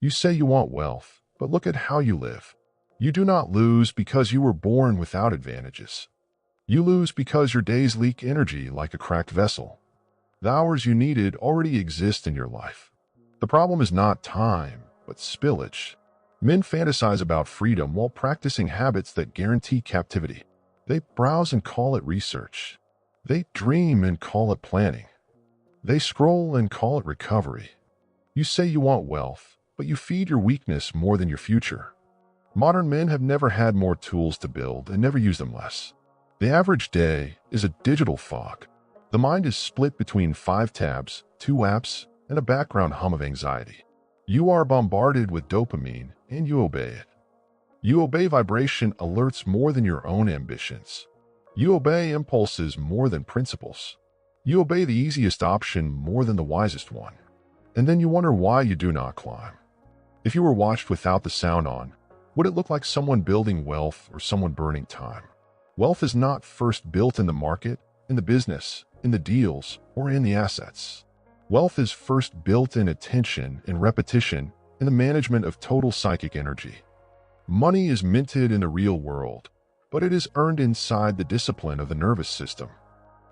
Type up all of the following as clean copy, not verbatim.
You say you want wealth, but look at how you live. You do not lose because you were born without advantages. You lose because your days leak energy like a cracked vessel. The hours you needed already exist in your life. The problem is not time, but spillage. Men fantasize about freedom while practicing habits that guarantee captivity. They browse and call it research. They dream and call it planning. They scroll and call it recovery. You say you want wealth, but you feed your weakness more than your future. Modern men have never had more tools to build and never use them less. The average day is a digital fog. The mind is split between 5 tabs, 2 apps, and a background hum of anxiety. You are bombarded with dopamine, and you obey it. You obey vibration alerts more than your own ambitions. You obey impulses more than principles. You obey the easiest option more than the wisest one. And then you wonder why you do not climb. If you were watched without the sound on, would it look like someone building wealth or someone burning time? Wealth is not first built in the market, in the business, in the deals, or in the assets. Wealth is first built in attention, in repetition, in the management of total psychic energy. Money is minted in the real world, but it is earned inside the discipline of the nervous system.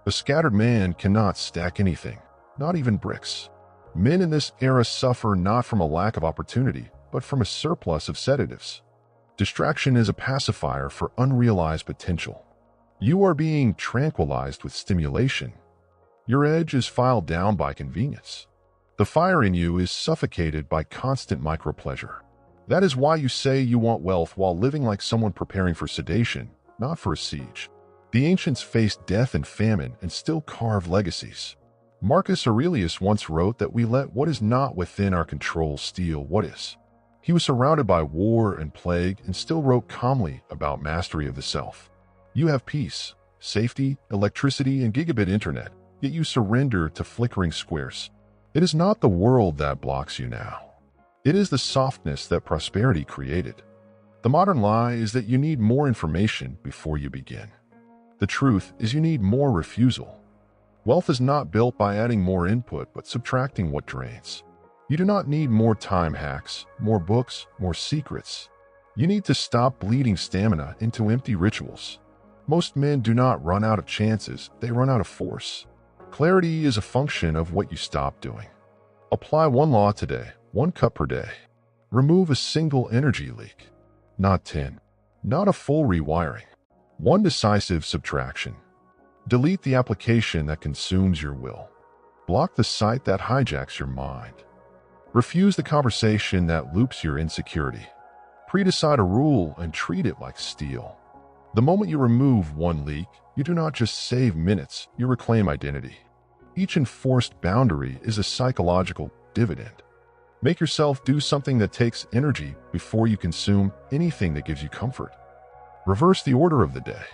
A scattered man cannot stack anything, not even bricks. Men in this era suffer not from a lack of opportunity, but from a surplus of sedatives. Distraction is a pacifier for unrealized potential. You are being tranquilized with stimulation. Your edge is filed down by convenience. The fire in you is suffocated by constant micropleasure. That is why you say you want wealth while living like someone preparing for sedation, not for a siege. The ancients faced death and famine and still carved legacies. Marcus Aurelius once wrote that we let what is not within our control steal what is. He was surrounded by war and plague and still wrote calmly about mastery of the self. You have peace, safety, electricity, and gigabit internet, yet you surrender to flickering squares. It is not the world that blocks you now. It is the softness that prosperity created. The modern lie is that you need more information before you begin. The truth is you need more refusal. Wealth is not built by adding more input but subtracting what drains. You do not need more time hacks, more books, more secrets. You need to stop bleeding stamina into empty rituals. Most men do not run out of chances, they run out of force. Clarity is a function of what you stop doing. Apply one law today, 1 cup per day. Remove a single energy leak, not 10. Not a full rewiring. 1 decisive subtraction. Delete the application that consumes your will. Block the site that hijacks your mind. Refuse the conversation that loops your insecurity. Predecide a rule and treat it like steel. The moment you remove 1 leak, you do not just save minutes, you reclaim identity. Each enforced boundary is a psychological dividend. Make yourself do something that takes energy before you consume anything that gives you comfort. Reverse the order of the day.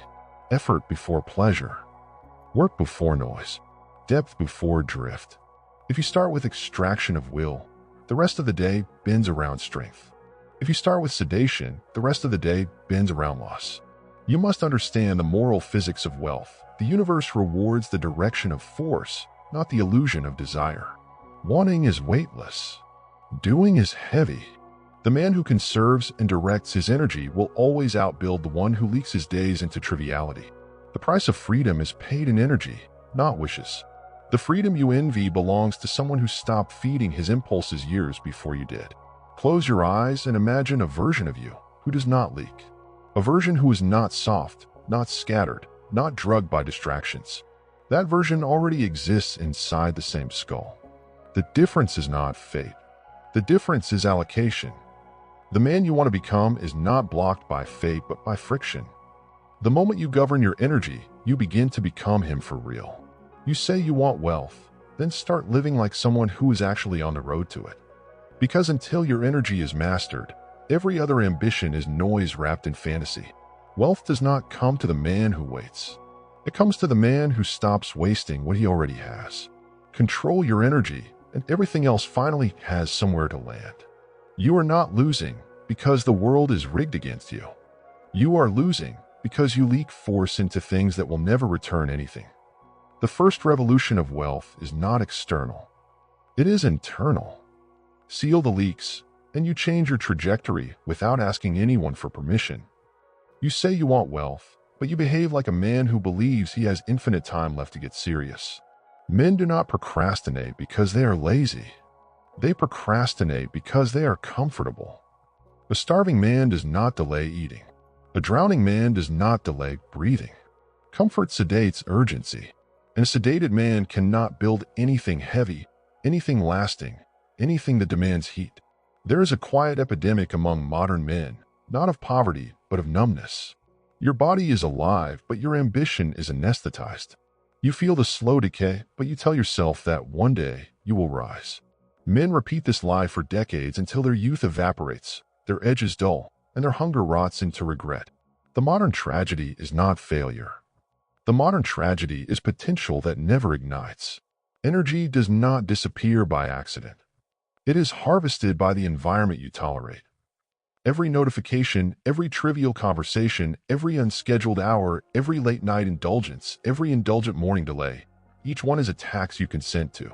Effort before pleasure. Work before noise. Depth before drift. If you start with extraction of will, the rest of the day bends around strength. If you start with sedation, the rest of the day bends around loss. You must understand the moral physics of wealth. The universe rewards the direction of force, not the illusion of desire. Wanting is weightless. Doing is heavy. The man who conserves and directs his energy will always outbuild the one who leaks his days into triviality. The price of freedom is paid in energy, not wishes. The freedom you envy belongs to someone who stopped feeding his impulses years before you did. Close your eyes and imagine a version of you who does not leak. A version who is not soft, not scattered, not drugged by distractions. That version already exists inside the same skull. The difference is not fate. The difference is allocation. The man you want to become is not blocked by fate but by friction. The moment you govern your energy, you begin to become him for real. You say you want wealth, then start living like someone who is actually on the road to it. Because until your energy is mastered, every other ambition is noise wrapped in fantasy. Wealth does not come to the man who waits. It comes to the man who stops wasting what he already has. Control your energy, and everything else finally has somewhere to land. You are not losing because the world is rigged against you. You are losing because you leak force into things that will never return anything. The first revolution of wealth is not external. It is internal. Seal the leaks, and you change your trajectory without asking anyone for permission. You say you want wealth, but you behave like a man who believes he has infinite time left to get serious. Men do not procrastinate because they are lazy. They procrastinate because they are comfortable. A starving man does not delay eating. A drowning man does not delay breathing. Comfort sedates urgency, and a sedated man cannot build anything heavy, anything lasting, anything that demands heat. There is a quiet epidemic among modern men, not of poverty, but of numbness. Your body is alive, but your ambition is anesthetized. You feel the slow decay, but you tell yourself that one day you will rise. Men repeat this lie for decades until their youth evaporates, their edges dull, and their hunger rots into regret. The modern tragedy is not failure. The modern tragedy is potential that never ignites. Energy does not disappear by accident. It is harvested by the environment you tolerate. Every notification, every trivial conversation, every unscheduled hour, every late-night indulgence, every indulgent morning delay, each one is a tax you consent to.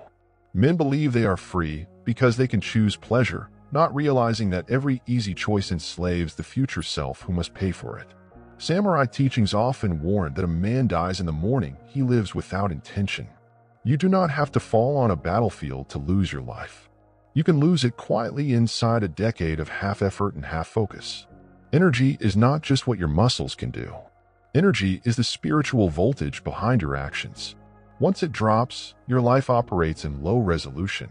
Men believe they are free because they can choose pleasure, not realizing that every easy choice enslaves the future self who must pay for it. Samurai teachings often warn that a man dies in the morning he lives without intention. You do not have to fall on a battlefield to lose your life. You can lose it quietly inside a decade of half effort and half focus. Energy is not just what your muscles can do. Energy is the spiritual voltage behind your actions. Once it drops, your life operates in low resolution.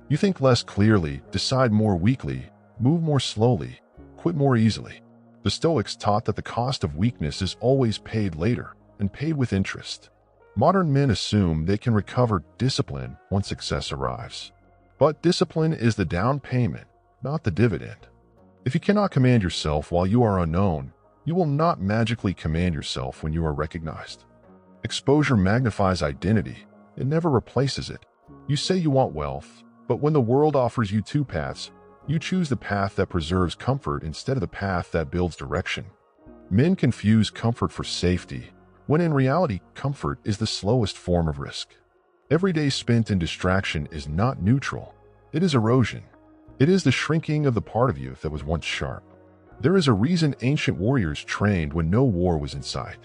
You think less clearly, decide more weakly, move more slowly, quit more easily. The Stoics taught that the cost of weakness is always paid later, and paid with interest. Modern men assume they can recover discipline once success arrives. But discipline is the down payment, not the dividend. If you cannot command yourself while you are unknown, you will not magically command yourself when you are recognized. Exposure magnifies identity. It never replaces it. You say you want wealth, but when the world offers you two paths, you choose the path that preserves comfort instead of the path that builds direction. Men confuse comfort for safety, when in reality, comfort is the slowest form of risk. Every day spent in distraction is not neutral. It is erosion. It is the shrinking of the part of you that was once sharp. There is a reason ancient warriors trained when no war was in sight.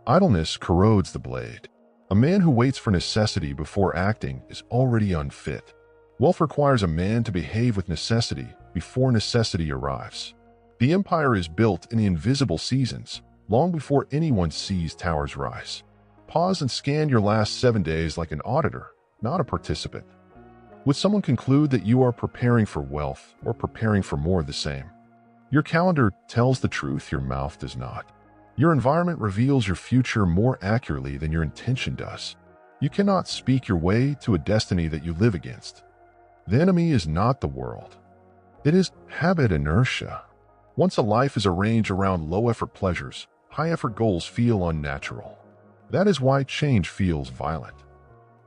Idleness corrodes the blade. A man who waits for necessity before acting is already unfit. Wealth requires a man to behave with necessity before necessity arrives. The empire is built in the invisible seasons, long before anyone sees towers rise. Pause and scan your last 7 days like an auditor, not a participant. Would someone conclude that you are preparing for wealth or preparing for more of the same? Your calendar tells the truth, your mouth does not. Your environment reveals your future more accurately than your intention does. You cannot speak your way to a destiny that you live against. The enemy is not the world. It is habit inertia. Once a life is arranged around low-effort pleasures, high-effort goals feel unnatural. That is why change feels violent.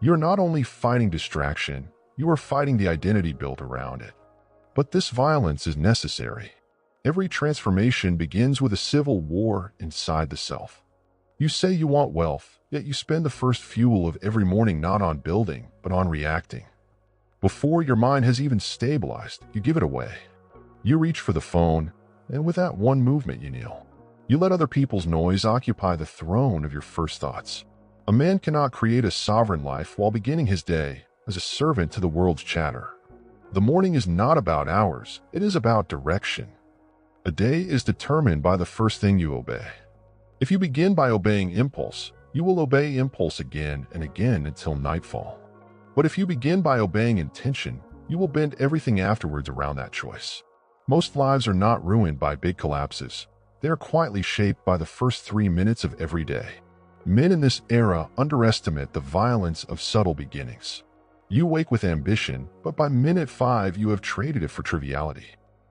You're not only fighting distraction, you are fighting the identity built around it. But this violence is necessary. Every transformation begins with a civil war inside the self. You say you want wealth, yet you spend the first fuel of every morning not on building, but on reacting. Before your mind has even stabilized, you give it away. You reach for the phone, and with that one movement you kneel. You let other people's noise occupy the throne of your first thoughts. A man cannot create a sovereign life while beginning his day as a servant to the world's chatter. The morning is not about hours, it is about direction. A day is determined by the first thing you obey. If you begin by obeying impulse, you will obey impulse again and again until nightfall. But if you begin by obeying intention, you will bend everything afterwards around that choice. Most lives are not ruined by big collapses. They are quietly shaped by the first 3 minutes of every day. Men in this era underestimate the violence of subtle beginnings. You wake with ambition, but by minute 5 you have traded it for triviality.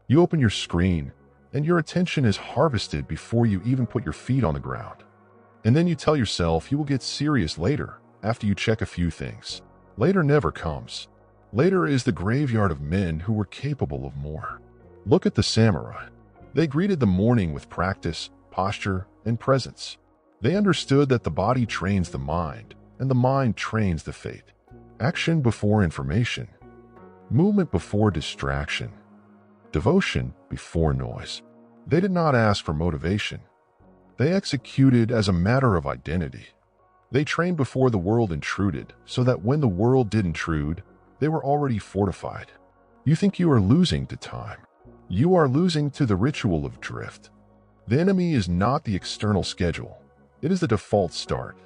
You open your screen, and your attention is harvested before you even put your feet on the ground. And then you tell yourself you will get serious later, after you check a few things. Later never comes. Later is the graveyard of men who were capable of more. Look at the samurai. They greeted the morning with practice, posture, and presence. They understood that the body trains the mind, and the mind trains the fate. Action before information. Movement before distraction. devotion before noise. They did not ask for motivation. They executed as a matter of identity. They trained before the world intruded, so that when the world did intrude, they were already fortified. You think you are losing to time. You are losing to the ritual of drift. The enemy is not the external schedule. It is the default start.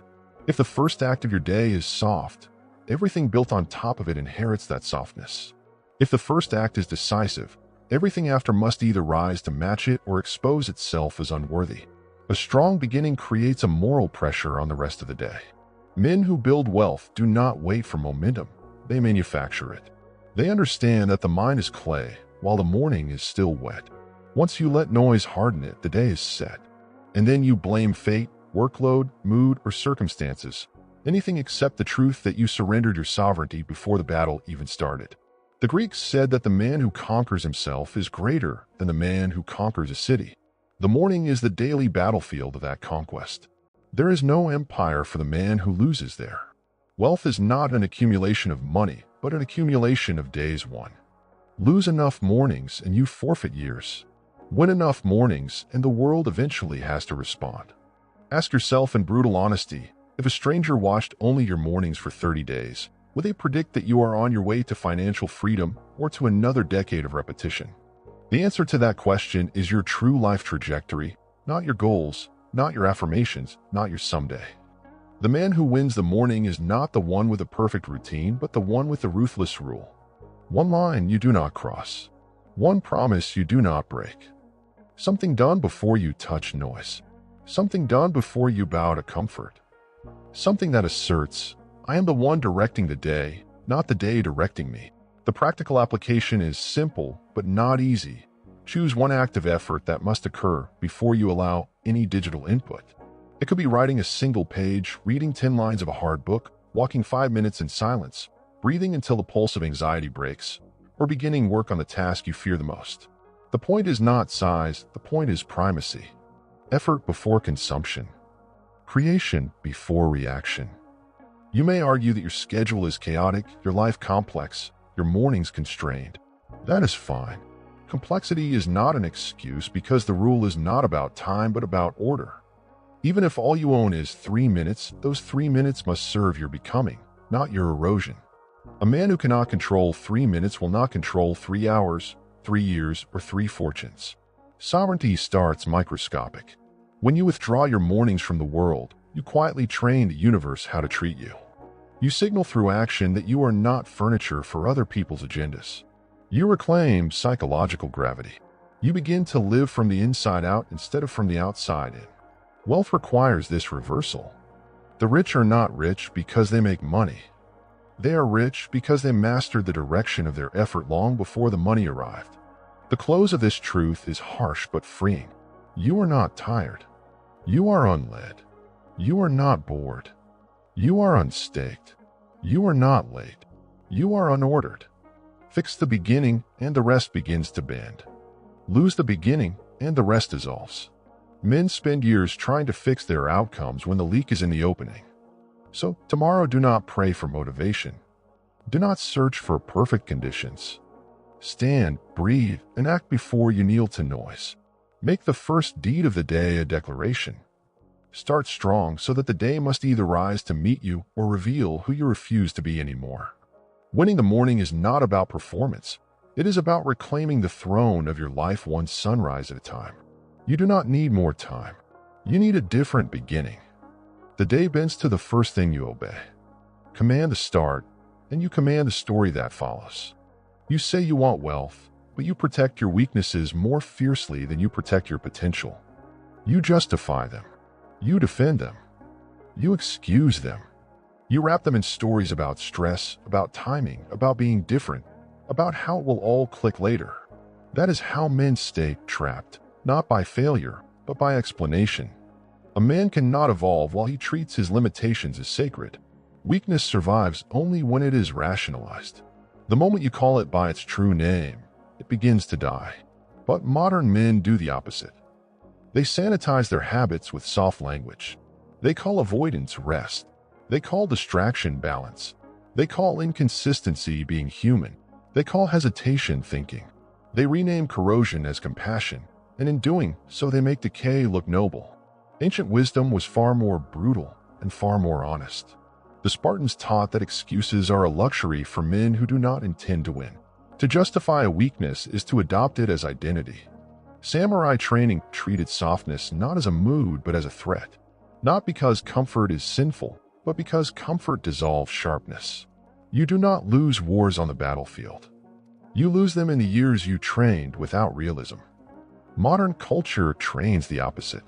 If the first act of your day is soft, everything built on top of it inherits that softness. If the first act is decisive, everything after must either rise to match it or expose itself as unworthy. A strong beginning creates a moral pressure on the rest of the day. Men who build wealth do not wait for momentum. They manufacture it. They understand that the mind is clay, while the morning is still wet. Once you let noise harden it, the day is set. And then you blame fate, workload, mood, or circumstances, anything except the truth that you surrendered your sovereignty before the battle even started. The Greeks said that the man who conquers himself is greater than the man who conquers a city. The morning is the daily battlefield of that conquest. There is no empire for the man who loses there. Wealth is not an accumulation of money, but an accumulation of days won. Lose enough mornings and you forfeit years. Win enough mornings and the world eventually has to respond. Ask yourself in brutal honesty, if a stranger watched only your mornings for 30 days, would they predict that you are on your way to financial freedom or to another decade of repetition? The answer to that question is your true life trajectory, not your goals, not your affirmations, not your someday. The man who wins the morning is not the one with a perfect routine, but the one with the ruthless rule. One line you do not cross. One promise you do not break. Something done before you touch noise. Something done before you bow to comfort. Something that asserts, I am the one directing the day, not the day directing me. The practical application is simple, but not easy. Choose one act of effort that must occur before you allow any digital input. It could be writing a single page, reading 10 lines of a hard book, walking 5 minutes in silence, breathing until the pulse of anxiety breaks, or beginning work on the task you fear the most. The point is not size, the point is primacy. Effort before consumption. Creation before reaction. You may argue that your schedule is chaotic, your life complex, your mornings constrained. That is fine. Complexity is not an excuse because the rule is not about time but about order. Even if all you own is 3 minutes, those 3 minutes must serve your becoming, not your erosion. A man who cannot control 3 minutes will not control 3 hours, 3 years, or 3 fortunes. Sovereignty starts microscopic. When you withdraw your mornings from the world, you quietly train the universe how to treat you. You signal through action that you are not furniture for other people's agendas. You reclaim psychological gravity. You begin to live from the inside out instead of from the outside in. Wealth requires this reversal. The rich are not rich because they make money. They are rich because they mastered the direction of their effort long before the money arrived. The close of this truth is harsh but freeing. You are not tired. You are unled. You are not bored. You are unstaked. You are not late. You are unordered. Fix the beginning and the rest begins to bend. Lose the beginning and the rest dissolves. Men spend years trying to fix their outcomes when the leak is in the opening. So tomorrow do not pray for motivation. Do not search for perfect conditions. Stand, breathe, and act before you kneel to noise. Make the first deed of the day a declaration. Start strong so that the day must either rise to meet you or reveal who you refuse to be anymore. Winning the morning is not about performance. It is about reclaiming the throne of your life one sunrise at a time. You do not need more time. You need a different beginning. The day bends to the first thing you obey. Command the start, and you command the story that follows. You say you want wealth, but you protect your weaknesses more fiercely than you protect your potential. You justify them. You defend them. You excuse them. You wrap them in stories about stress, about timing, about being different, about how it will all click later. That is how men stay trapped, not by failure, but by explanation. A man cannot evolve while he treats his limitations as sacred. Weakness survives only when it is rationalized. The moment you call it by its true name, it begins to die. But modern men do the opposite. They sanitize their habits with soft language. They call avoidance rest. They call distraction balance. They call inconsistency being human. They call hesitation thinking. They rename corrosion as compassion, and in doing so they make decay look noble. Ancient wisdom was far more brutal and far more honest. The Spartans taught that excuses are a luxury for men who do not intend to win. To justify a weakness is to adopt it as identity. Samurai training treated softness not as a mood but as a threat. Not because comfort is sinful, but because comfort dissolves sharpness. You do not lose wars on the battlefield. You lose them in the years you trained without realism. Modern culture trains the opposite.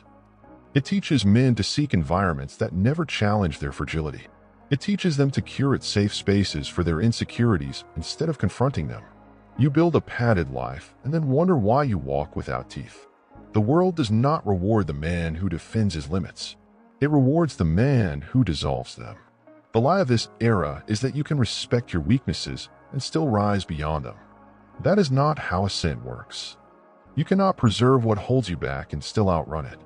It teaches men to seek environments that never challenge their fragility. It teaches them to curate safe spaces for their insecurities instead of confronting them. You build a padded life and then wonder why you walk without teeth. The world does not reward the man who defends his limits. It rewards the man who dissolves them. The lie of this era is that you can respect your weaknesses and still rise beyond them. That is not how ascent works. You cannot preserve what holds you back and still outrun it.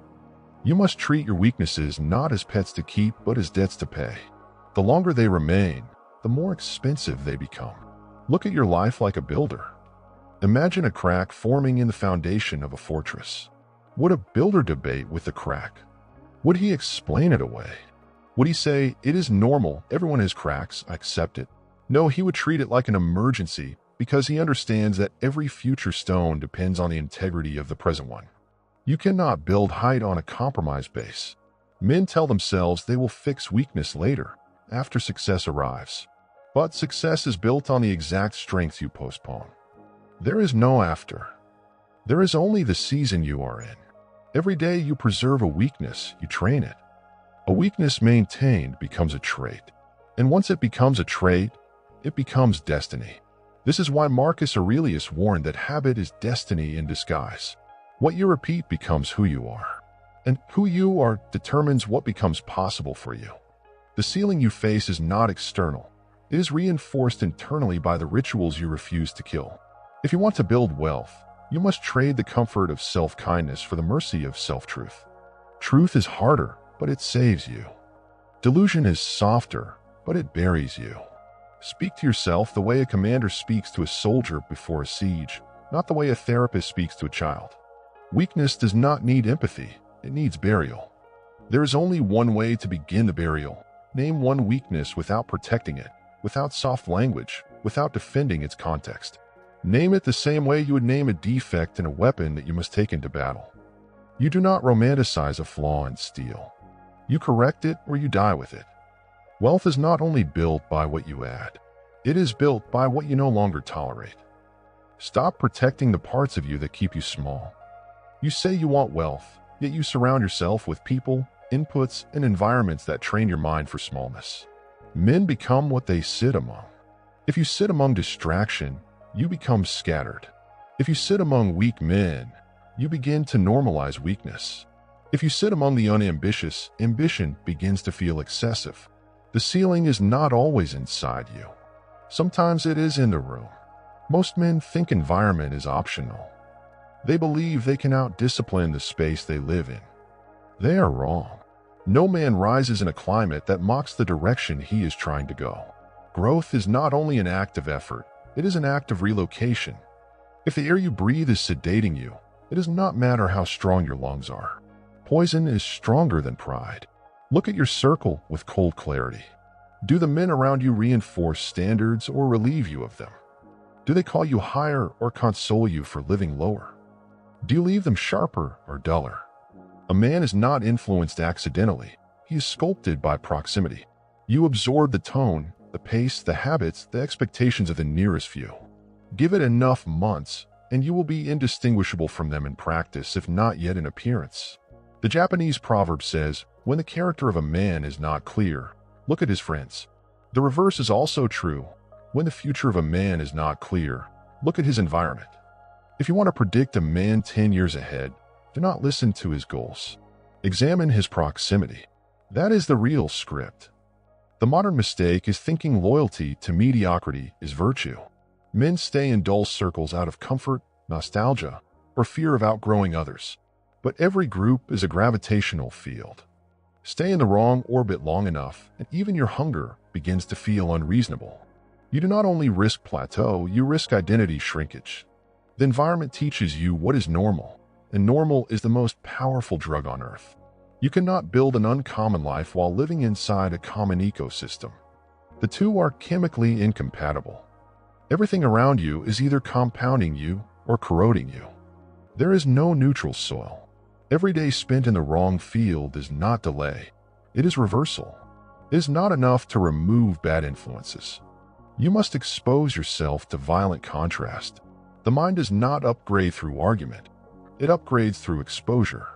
You must treat your weaknesses not as pets to keep but as debts to pay. The longer they remain, the more expensive they become. Look at your life like a builder. Imagine a crack forming in the foundation of a fortress. Would a builder debate with the crack? Would he explain it away? Would he say, "It is normal, everyone has cracks, I accept it"? No, he would treat it like an emergency because he understands that every future stone depends on the integrity of the present one. You cannot build height on a compromised base. Men tell themselves they will fix weakness later, after success arrives. But success is built on the exact strengths you postpone. There is no after. There is only the season you are in. Every day you preserve a weakness, you train it. A weakness maintained becomes a trait. And once it becomes a trait, it becomes destiny. This is why Marcus Aurelius warned that habit is destiny in disguise. What you repeat becomes who you are. And who you are determines what becomes possible for you. The ceiling you face is not external. It is reinforced internally by the rituals you refuse to kill. If you want to build wealth, you must trade the comfort of self-kindness for the mercy of self-truth. Truth is harder, but it saves you. Delusion is softer, but it buries you. Speak to yourself the way a commander speaks to a soldier before a siege, not the way a therapist speaks to a child. Weakness does not need empathy, it needs burial. There is only one way to begin the burial. Name one weakness without protecting it, without soft language, without defending its context. Name it the same way you would name a defect in a weapon that you must take into battle. You do not romanticize a flaw in steel. You correct it or you die with it. Wealth is not only built by what you add, it is built by what you no longer tolerate. Stop protecting the parts of you that keep you small. You say you want wealth, yet you surround yourself with people, inputs, and environments that train your mind for smallness. Men become what they sit among. If you sit among distraction, you become scattered. If you sit among weak men, you begin to normalize weakness. If you sit among the unambitious, ambition begins to feel excessive. The ceiling is not always inside you. Sometimes it is in the room. Most men think environment is optional. They believe they can out-discipline the space they live in. They are wrong. No man rises in a climate that mocks the direction he is trying to go. Growth is not only an act of effort, it is an act of relocation. If the air you breathe is sedating you, it does not matter how strong your lungs are. Poison is stronger than pride. Look at your circle with cold clarity. Do the men around you reinforce standards or relieve you of them? Do they call you higher or console you for living lower? Do you leave them sharper or duller? A man is not influenced accidentally. He is sculpted by proximity. You absorb the tone, the pace, the habits, the expectations of the nearest few. Give it enough months, and you will be indistinguishable from them in practice, if not yet in appearance. The Japanese proverb says, "When the character of a man is not clear, look at his friends." The reverse is also true. When the future of a man is not clear, look at his environment. If you want to predict a man 10 years ahead, do not listen to his goals. Examine his proximity. That is the real script. The modern mistake is thinking loyalty to mediocrity is virtue. Men stay in dull circles out of comfort, nostalgia, or fear of outgrowing others. But every group is a gravitational field. Stay in the wrong orbit long enough, and even your hunger begins to feel unreasonable. You do not only risk plateau, you risk identity shrinkage. The environment teaches you what is normal, and normal is the most powerful drug on earth. You cannot build an uncommon life while living inside a common ecosystem. The two are chemically incompatible. Everything around you is either compounding you or corroding you. There is no neutral soil. Every day spent in the wrong field is not delay. It is reversal. It is not enough to remove bad influences. You must expose yourself to violent contrast. The mind does not upgrade through argument. It upgrades through exposure.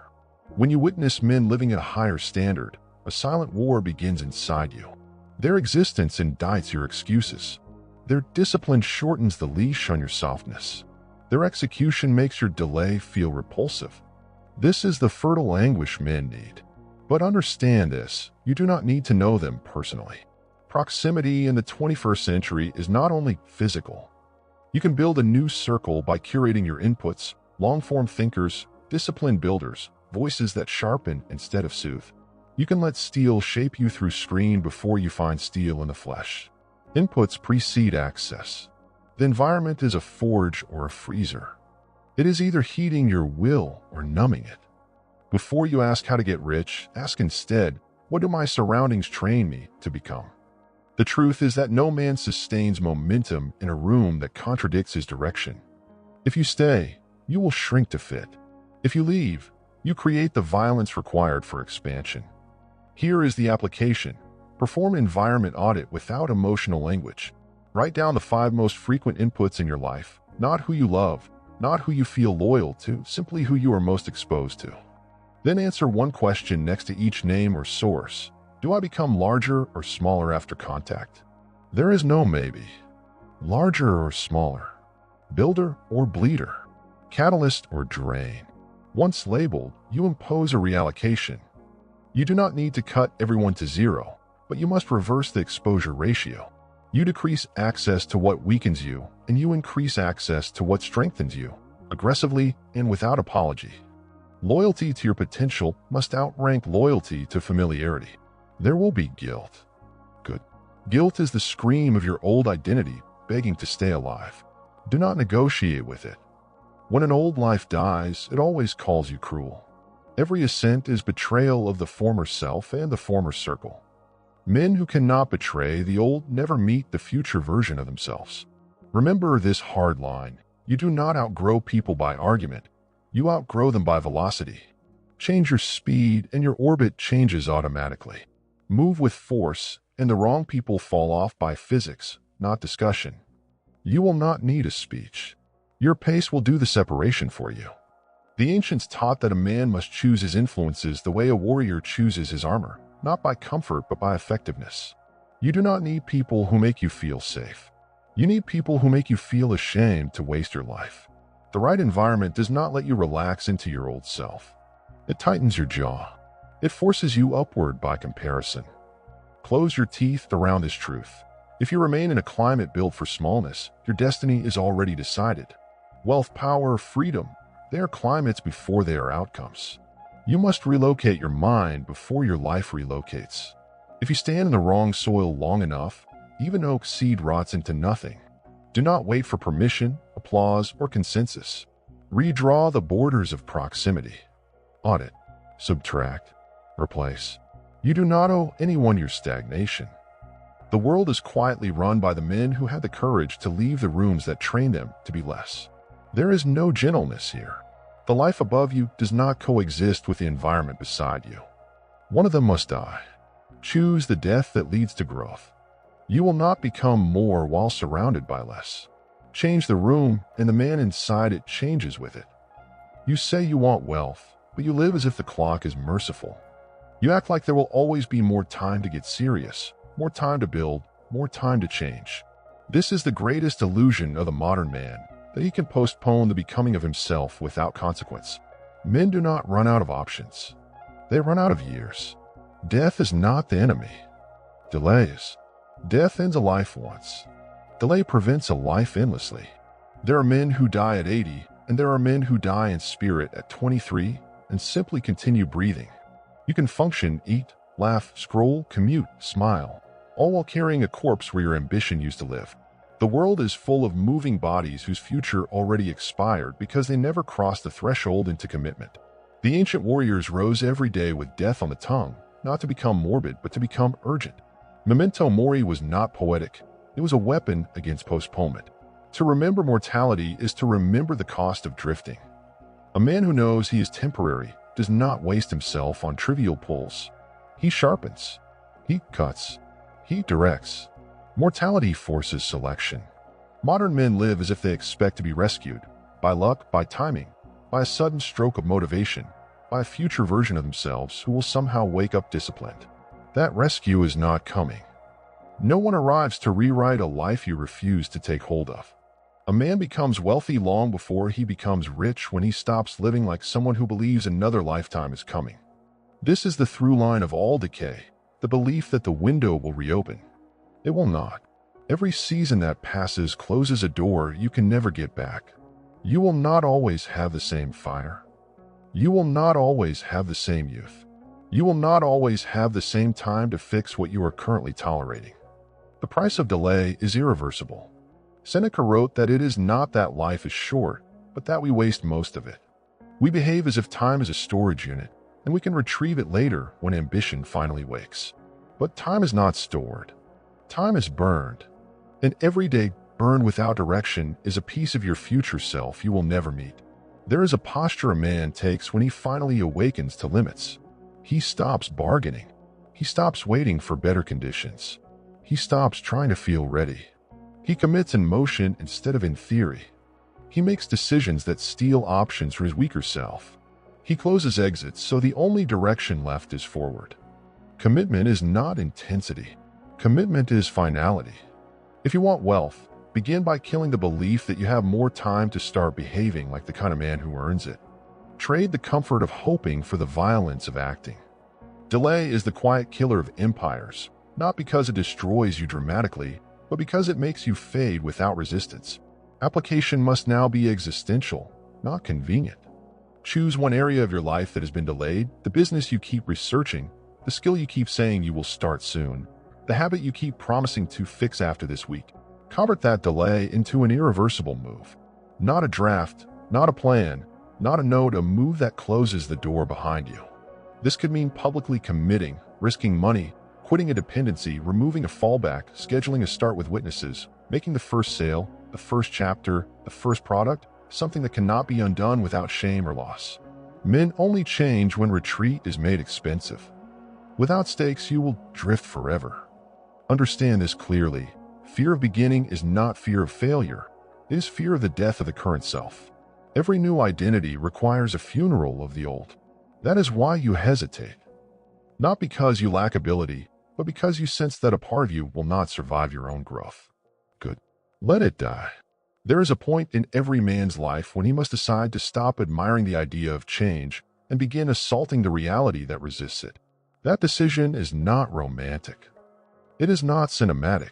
When you witness men living at a higher standard, a silent war begins inside you. Their existence indicts your excuses. Their discipline shortens the leash on your softness. Their execution makes your delay feel repulsive. This is the fertile anguish men need. But understand this, you do not need to know them personally. Proximity in the 21st century is not only physical. You can build a new circle by curating your inputs, long-form thinkers, disciplined builders, voices that sharpen instead of soothe. You can let steel shape you through screen before you find steel in the flesh. Inputs precede access. The environment is a forge or a freezer. It is either heating your will or numbing it. Before you ask how to get rich, ask instead, what do my surroundings train me to become? The truth is that no man sustains momentum in a room that contradicts his direction. If you stay, you will shrink to fit. If you leave, you create the violence required for expansion. Here is the application. Perform an environment audit without emotional language. Write down the 5 most frequent inputs in your life, not who you love, not who you feel loyal to, simply who you are most exposed to. Then answer one question next to each name or source. Do I become larger or smaller after contact? There is no maybe. Larger or smaller. Builder or bleeder. Catalyst or drain. Once labeled, you impose a reallocation. You do not need to cut everyone to zero, but you must reverse the exposure ratio. You decrease access to what weakens you, and you increase access to what strengthens you, aggressively and without apology. Loyalty to your potential must outrank loyalty to familiarity. There will be guilt. Good. Guilt is the scream of your old identity begging to stay alive. Do not negotiate with it. When an old life dies, it always calls you cruel. Every ascent is betrayal of the former self and the former circle. Men who cannot betray the old never meet the future version of themselves. Remember this hard line. You do not outgrow people by argument. You outgrow them by velocity. Change your speed and your orbit changes automatically. Move with force and the wrong people fall off by physics, not discussion. You will not need a speech. Your pace will do the separation for you. The ancients taught that a man must choose his influences the way a warrior chooses his armor, not by comfort but by effectiveness. You do not need people who make you feel safe. You need people who make you feel ashamed to waste your life. The right environment does not let you relax into your old self. It tightens your jaw. It forces you upward by comparison. Close your teeth around this truth. If you remain in a climate built for smallness, your destiny is already decided. Wealth, power, freedom, they are climates before they are outcomes. You must relocate your mind before your life relocates. If you stand in the wrong soil long enough, even oak seed rots into nothing. Do not wait for permission, applause, or consensus. Redraw the borders of proximity. Audit, subtract, replace. You do not owe anyone your stagnation. The world is quietly run by the men who had the courage to leave the rooms that trained them to be less. There is no gentleness here. The life above you does not coexist with the environment beside you. One of them must die. Choose the death that leads to growth. You will not become more while surrounded by less. Change the room, and the man inside it changes with it. You say you want wealth, but you live as if the clock is merciful. You act like there will always be more time to get serious, more time to build, more time to change. This is the greatest illusion of the modern man, that he can postpone the becoming of himself without consequence. Men do not run out of options. They run out of years. Death is not the enemy. Delays. Death ends a life once. Delay prevents a life endlessly. There are men who die at 80, and there are men who die in spirit at 23 and simply continue breathing. You can function, eat, laugh, scroll, commute, smile, all while carrying a corpse where your ambition used to live. The world is full of moving bodies whose future already expired because they never crossed the threshold into commitment. The ancient warriors rose every day with death on the tongue, not to become morbid, but to become urgent. Memento mori was not poetic. It was a weapon against postponement. To remember mortality is to remember the cost of drifting. A man who knows he is temporary does not waste himself on trivial pulls. He sharpens. He cuts. He directs. Mortality forces selection. Modern men live as if they expect to be rescued, by luck, by timing, by a sudden stroke of motivation, by a future version of themselves who will somehow wake up disciplined. That rescue is not coming. No one arrives to rewrite a life you refuse to take hold of. A man becomes wealthy long before he becomes rich when he stops living like someone who believes another lifetime is coming. This is the through line of all decay, the belief that the window will reopen. It will not. Every season that passes closes a door you can never get back. You will not always have the same fire. You will not always have the same youth. You will not always have the same time to fix what you are currently tolerating. The price of delay is irreversible. Seneca wrote that it is not that life is short, but that we waste most of it. We behave as if time is a storage unit, and we can retrieve it later when ambition finally wakes. But time is not stored. Time is burned. An everyday burn without direction is a piece of your future self you will never meet. There is a posture a man takes when he finally awakens to limits. He stops bargaining. He stops waiting for better conditions. He stops trying to feel ready. He commits in motion instead of in theory. He makes decisions that steal options for his weaker self. He closes exits so the only direction left is forward. Commitment is not intensity. Commitment is finality. If you want wealth, begin by killing the belief that you have more time to start behaving like the kind of man who earns it. Trade the comfort of hoping for the violence of acting. Delay is the quiet killer of empires, not because it destroys you dramatically, but because it makes you fade without resistance. Application must now be existential, not convenient. Choose one area of your life that has been delayed, the business you keep researching, the skill you keep saying you will start soon, the habit you keep promising to fix after this week. Convert that delay into an irreversible move. Not a draft, not a plan, not a note, a move that closes the door behind you. This could mean publicly committing, risking money, quitting a dependency, removing a fallback, scheduling a start with witnesses, making the first sale, the first chapter, the first product, something that cannot be undone without shame or loss. Men only change when retreat is made expensive. Without stakes, you will drift forever. Understand this clearly. Fear of beginning is not fear of failure. It is fear of the death of the current self. Every new identity requires a funeral of the old. That is why you hesitate. Not because you lack ability, but because you sense that a part of you will not survive your own growth. Good. Let it die. There is a point in every man's life when he must decide to stop admiring the idea of change and begin assaulting the reality that resists it. That decision is not romantic. It is not cinematic.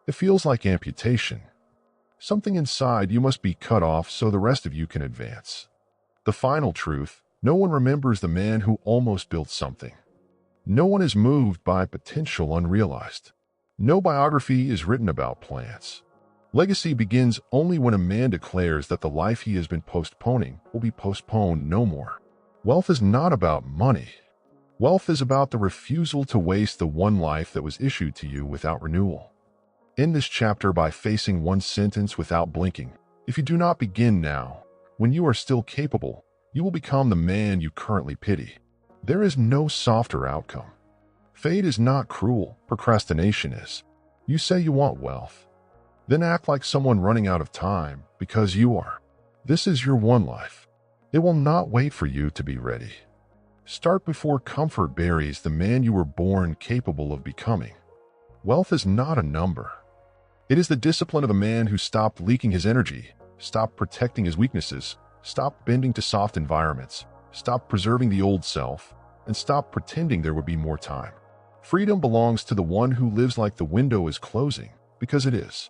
It feels like amputation. Something inside you must be cut off so the rest of you can advance. The final truth: no one remembers the man who almost built something. No one is moved by potential unrealized. No biography is written about plans. Legacy begins only when a man declares that the life he has been postponing will be postponed no more. Wealth is not about money. Wealth is about the refusal to waste the one life that was issued to you without renewal. End this chapter by facing one sentence without blinking. If you do not begin now, when you are still capable, you will become the man you currently pity. There is no softer outcome. Fate is not cruel, procrastination is. You say you want wealth. Then act like someone running out of time because you are. This is your one life. It will not wait for you to be ready. Start before comfort buries the man you were born capable of becoming. Wealth is not a number. It is the discipline of a man who stopped leaking his energy, stopped protecting his weaknesses, stopped bending to soft environments, stopped preserving the old self, and stopped pretending there would be more time. Freedom belongs to the one who lives like the window is closing, because it is.